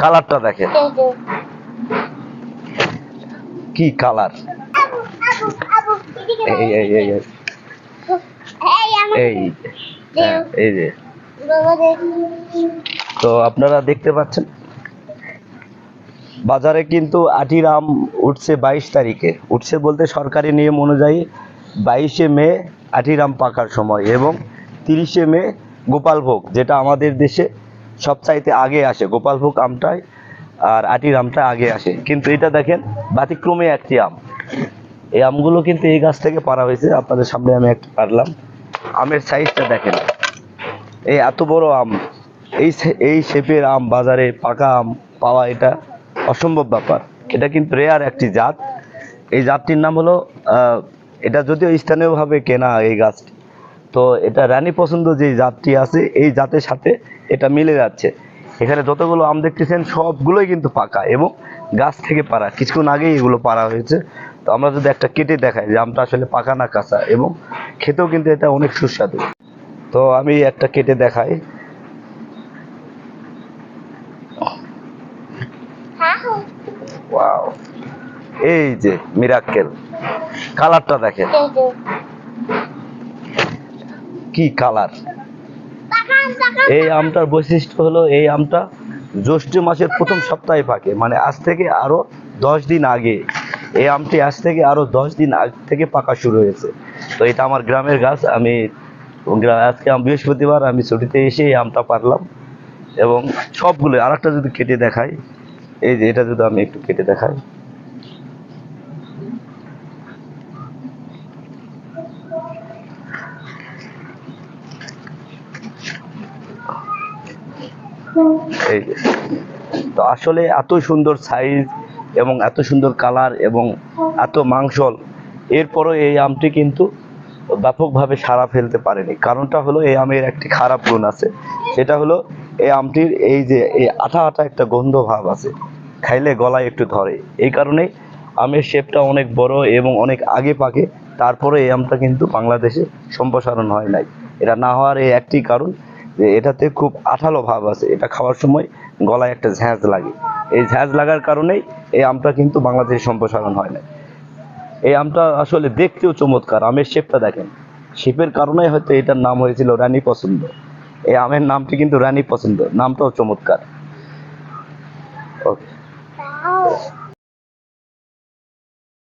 কালারটা দেখেন কি কালার। এই এই এই এই এই হ্যাঁ, এই যে তো আপনারা দেখতে পাচ্ছেন বাজারে কিন্তু আটির আম উঠছে 22 তারিখে, উঠছে বলতে সরকারি নিয়ম অনুযায়ী 22শে মে আটির আম পাকার সময় এবং 30শে মে গোপালভোগ, যেটা আমাদের দেশে সবচাইতে আগে আসে গোপালভোগ আমটাই, আর আটির আমটা আগে আসে। কিন্তু এটা দেখেন ব্যতিক্রমী একটি আম। এই আমগুলো কিন্তু এই গাছ থেকে পাড়া হয়েছে, আপনাদের সামনে আমি একটা পারলাম। আমের সাইজটা দেখেন, এই এত বড় আম, এই শেপের আম বাজারে পাকা আম পাওয়া এটা অসম্ভব ব্যাপার। এটা কিন্তু রেয়ার একটি জাত। এই জাতটির নাম হলো এটা যদিও স্থানীয়ভাবে কেনা এই গাছটি, তো এটা রানী পছন্দ যে জাতটি আছে এই জাতের সাথে এটা মিলে যাচ্ছে। এখানে যতগুলো আম দেখতেছেন সবগুলোই কিন্তু পাকা এবং গাছ থেকে পাড়া, কিছুক্ষণ আগেই এগুলো পাড়া হয়েছে। তো আমরা যদি একটা কেটে দেখাই যে আমটা আসলে পাকা না কাঁচা, এবং খেতেও কিন্তু এটা অনেক সুস্বাদু। তো আমি একটা কেটে দেখাই। ওয়াও, এই যে মিরাক্কেল, কালারটা দেখেন কি কালার। এই আমটার বৈশিষ্ট্য হলো এই আমটা জ্যৈষ্ঠ মাসের প্রথম সপ্তাহে পাকে, মানে আজ থেকে আরো 10 দিন আগে। এই আমটি আজ থেকে আরো 10 দিন আগে থেকে পাকা শুরু হয়েছে। তো এটা আমার গ্রামের গাছ। আমি আজকে বৃহস্পতিবার আমি ছুটিতে এসে এই আমটা পারলাম এবং সবগুলো। আর একটা যদি কেটে দেখাই, এই যে এটা যদি আমি একটু কেটে দেখাই, এই যে, তো আসলে এত সুন্দর সাইজ এবং এত সুন্দর কালার এবং এত মাংসল, এরপরও এই আমটি কিন্তু ব্যাপকভাবে সাড়া ফেলতে পারেনি। কারণটা হলো এই আমের একটি খারাপ গুণ আছে, সেটা হলো এই আমটির এই যে এই আঠা আঠা একটা গন্ধ ভাব আছে, খাইলে গলায় একটু ধরে। এই কারণেই আমের শেপটা অনেক বড় এবং অনেক আগে পাকে, তারপরে এই আমটা কিন্তু বাংলাদেশে সম্প্রসারণ হয় নাই। এটা না হওয়ার এই একটি কারণ যে এটাতে খুব আঠালো ভাব আছে, এটা খাওয়ার সময় গলায় একটা ঝ্যাঁজ লাগে। এই ঝ্যাঁজ লাগার কারণেই এই আমটা কিন্তু বাংলাদেশে সম্প্রসারণ হয় না। এই আমটা আসলে দেখতেও চমৎকার, আমের শেপটা দেখেন, শেপের কারণেই হয়তো এটার নাম হয়েছিল রানী পছন্দ। এই আমের নামটি কিন্তু রানী পছন্দ, নামটাও চমৎকার। ওকে।